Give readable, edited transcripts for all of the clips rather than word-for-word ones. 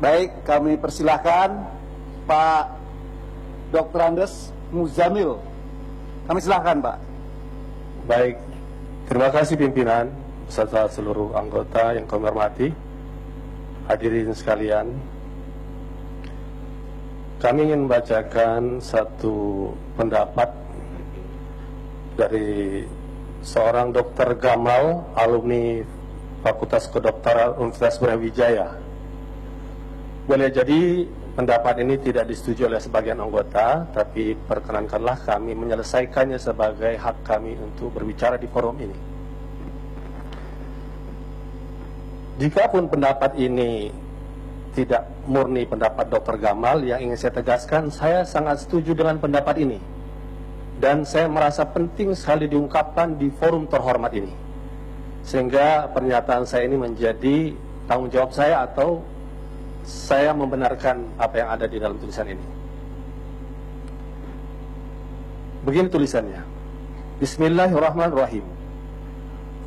Baik, kami persilahkan Pak Dr. Andes Muzamil. Kami silahkan, Pak. Baik, terima kasih pimpinan beserta seluruh anggota yang kami hormati, hadirin sekalian. Kami ingin membacakan satu pendapat dari seorang Dr. Gamal, alumni Fakultas Kedokteran Universitas Brawijaya. Boleh jadi pendapat ini tidak disetujui oleh sebagian anggota, tapi perkenankanlah kami menyelesaikannya sebagai hak kami untuk berbicara di forum ini. Jikapun pendapat ini tidak murni pendapat Dr. Gamal, yang ingin saya tegaskan, saya sangat setuju dengan pendapat ini. Dan saya merasa penting sekali diungkapkan di forum terhormat ini. Sehingga pernyataan saya ini menjadi tanggung jawab saya, atau saya membenarkan apa yang ada di dalam tulisan ini. Begini tulisannya. Bismillahirrahmanirrahim.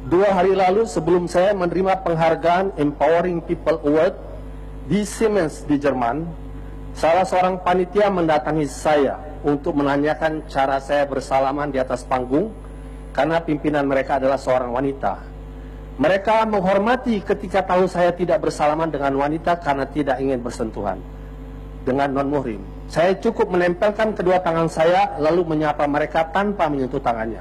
2 hari lalu sebelum saya menerima penghargaan Empowering People Award di Siemens di Jerman, salah seorang panitia mendatangi saya untuk menanyakan cara saya bersalaman di atas panggung, karena pimpinan mereka adalah seorang wanita. Mereka menghormati ketika tahu saya tidak bersalaman dengan wanita karena tidak ingin bersentuhan dengan non-muhrim. Saya cukup menempelkan kedua tangan saya lalu menyapa mereka tanpa menyentuh tangannya.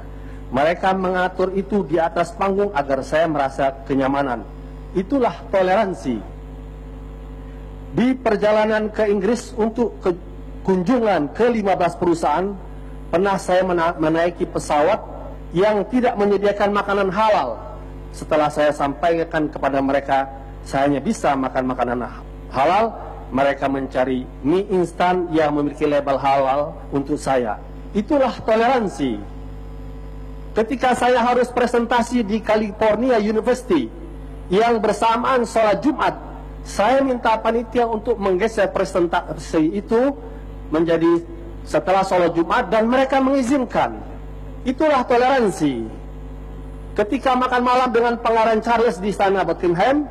Mereka mengatur itu di atas panggung agar saya merasa kenyamanan. Itulah toleransi. Di perjalanan ke Inggris untuk kunjungan ke 15 perusahaan, pernah saya menaiki pesawat yang tidak menyediakan makanan halal. Setelah saya sampaikan kepada mereka saya hanya bisa makan makanan halal, mereka mencari mie instan yang memiliki label halal untuk saya. Itulah toleransi. Ketika saya harus presentasi di California University yang bersamaan sholat Jumat, saya minta panitia untuk menggeser presentasi itu menjadi setelah sholat Jumat dan mereka mengizinkan. Itulah toleransi. Ketika makan malam dengan Pangeran Charles di istana Buckingham,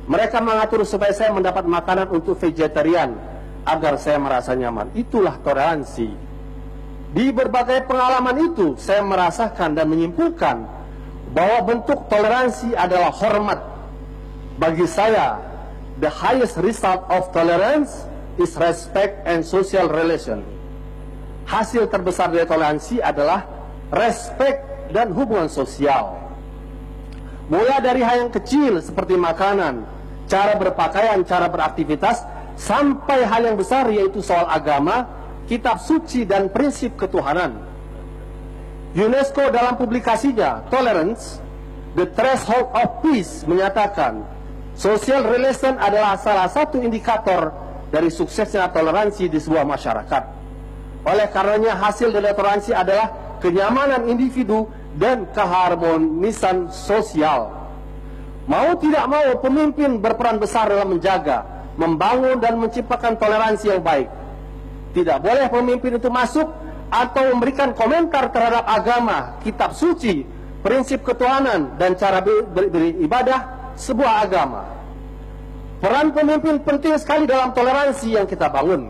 mereka mengatur supaya saya mendapat makanan untuk vegetarian agar saya merasa nyaman. Itulah toleransi. Di berbagai pengalaman itu, saya merasakan dan menyimpulkan bahwa bentuk toleransi adalah hormat. Bagi saya, the highest result of tolerance is respect and social relation. Hasil terbesar dari toleransi adalah respect dan hubungan sosial. Mulai dari hal yang kecil seperti makanan, cara berpakaian, cara beraktivitas, sampai hal yang besar yaitu soal agama, kitab suci dan prinsip ketuhanan. UNESCO dalam publikasinya Tolerance, The Threshold of Peace menyatakan social relation adalah salah satu indikator dari suksesnya toleransi di sebuah masyarakat. Oleh karenanya hasil dari toleransi adalah kenyamanan individu dan keharmonisan sosial. Mau tidak mau, pemimpin berperan besar dalam menjaga, membangun dan menciptakan toleransi yang baik. Tidak boleh pemimpin itu masuk atau memberikan komentar terhadap agama, kitab suci, prinsip ketuhanan, dan cara beribadah sebuah agama. Peran pemimpin penting sekali dalam toleransi yang kita bangun.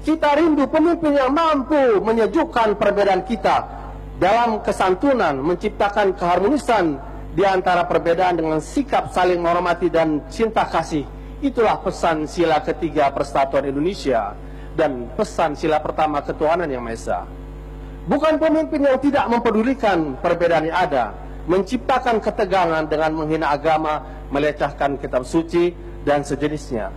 Kita rindu pemimpin yang mampu menyejukkan perbedaan kita dalam kesantunan, menciptakan keharmonisan di antara perbedaan dengan sikap saling menghormati dan cinta kasih. Itulah pesan sila ketiga Persatuan Indonesia dan pesan sila pertama ketuhanan yang Maha Esa. Bukan pemimpin yang tidak mempedulikan perbedaan yang ada, menciptakan ketegangan dengan menghina agama, melecehkan kitab suci dan sejenisnya.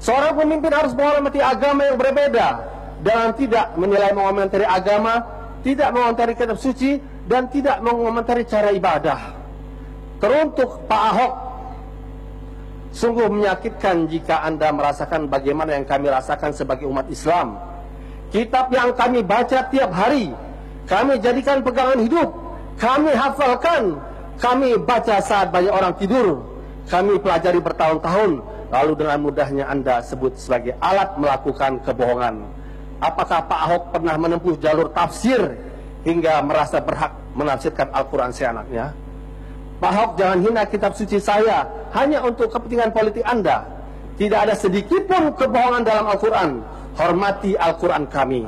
Seorang pemimpin harus menghormati agama yang berbeda dan tidak menilai mengomentari agama, tidak mengomentari kitab suci, dan tidak mengomentari cara ibadah. Teruntuk Pak Ahok, sungguh menyakitkan jika Anda merasakan bagaimana yang kami rasakan sebagai umat Islam. Kitab yang kami baca tiap hari, kami jadikan pegangan hidup, kami hafalkan, kami baca saat banyak orang tidur, kami pelajari bertahun-tahun, lalu dengan mudahnya Anda sebut sebagai alat melakukan kebohongan. Apakah Pak Ahok pernah menempuh jalur tafsir hingga merasa berhak menafsirkan Al-Quran seenaknya? Pak Ahok, jangan hina kitab suci saya hanya untuk kepentingan politik Anda. Tidak ada sedikit pun kebohongan dalam Al-Quran. Hormati Al-Quran kami.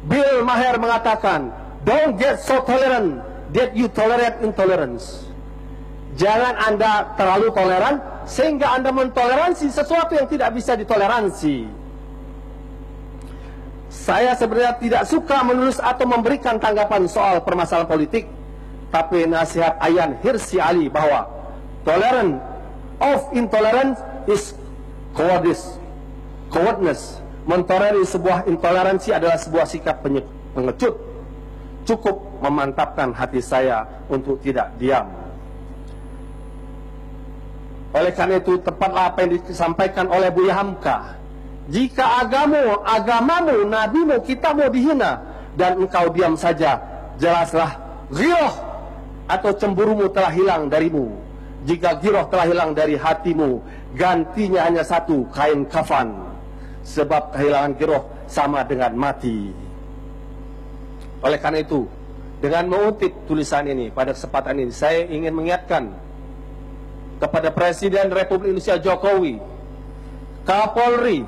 Bill Maher mengatakan, don't get so tolerant that you tolerate intolerance. Jangan Anda terlalu toleran sehingga Anda mentoleransi sesuatu yang tidak bisa ditoleransi. Saya sebenarnya tidak suka menulis atau memberikan tanggapan soal permasalahan politik, tapi nasihat Ayaan Hirsi Ali bahwa tolerance of intolerance is cowardice. Mentoleransi sebuah intoleransi adalah sebuah sikap pengecut. Cukup memantapkan hati saya untuk tidak diam. Oleh karena itu, tepatlah apa yang disampaikan oleh Buya Hamka. Jika agamamu, nabimu, kitabmu dihina, dan engkau diam saja, jelaslah ghirah atau cemburumu telah hilang darimu. Jika ghirah telah hilang dari hatimu, gantinya hanya satu, kain kafan. Sebab kehilangan ghirah sama dengan mati. Oleh karena itu, dengan mengutip tulisan ini, pada kesempatan ini, saya ingin mengingatkan kepada Presiden Republik Indonesia Jokowi, Kapolri,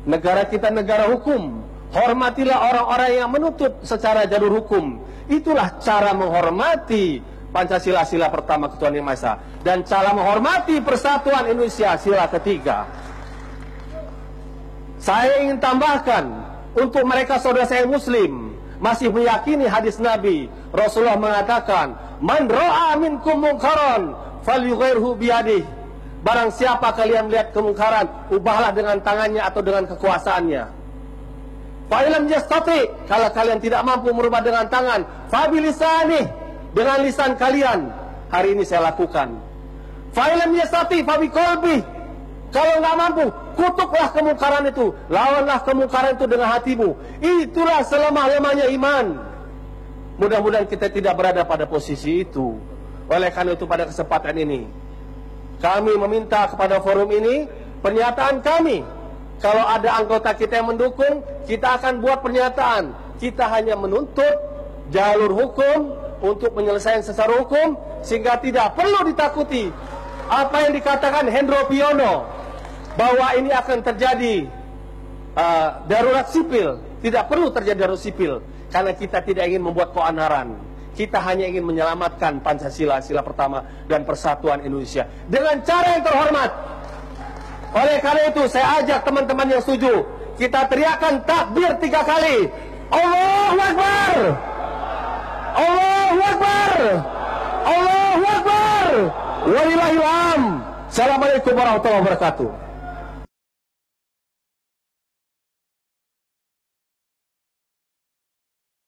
negara kita negara hukum, hormatilah orang-orang yang menuntut secara jalur hukum. Itulah cara menghormati Pancasila, sila pertama Ketuhanan Yang Maha Esa, dan cara menghormati persatuan Indonesia, sila ketiga. Saya ingin tambahkan, untuk mereka saudara saya Muslim masih meyakini hadis Nabi, Rasulullah mengatakan, man ra'a minkum munkaran falyughairhu biyadihi. Barang siapa kalian melihat kemungkaran, ubahlah dengan tangannya atau dengan kekuasaannya. Fa illam yastati, kalau kalian tidak mampu merubah dengan tangan, fa bilisanih, dengan lisan kalian. Hari ini saya lakukan. Fa illam yastati fa biqalbi, kalau nggak mampu, kutuklah kemungkaran itu, lawanlah kemungkaran itu dengan hatimu. Itulah selemah-lemahnya iman. Mudah-mudahan kita tidak berada pada posisi itu. Oleh karena itu, pada kesempatan ini, kami meminta kepada forum ini pernyataan kami. Kalau ada anggota kita yang mendukung, kita akan buat pernyataan. Kita hanya menuntut jalur hukum untuk penyelesaian secara hukum, sehingga tidak perlu ditakuti apa yang dikatakan Hendro Priyono, bahwa ini akan terjadi darurat sipil. Tidak perlu terjadi darurat sipil, karena kita tidak ingin membuat keonaran. Kita hanya ingin menyelamatkan Pancasila, sila pertama, dan persatuan Indonesia dengan cara yang terhormat. Oleh karena itu, saya ajak teman-teman yang setuju, kita teriakkan takbir 3 kali. Allahu Akbar, Allahu Akbar, Allahu Akbar, walillahil hamd. Assalamualaikum warahmatullahi wabarakatuh.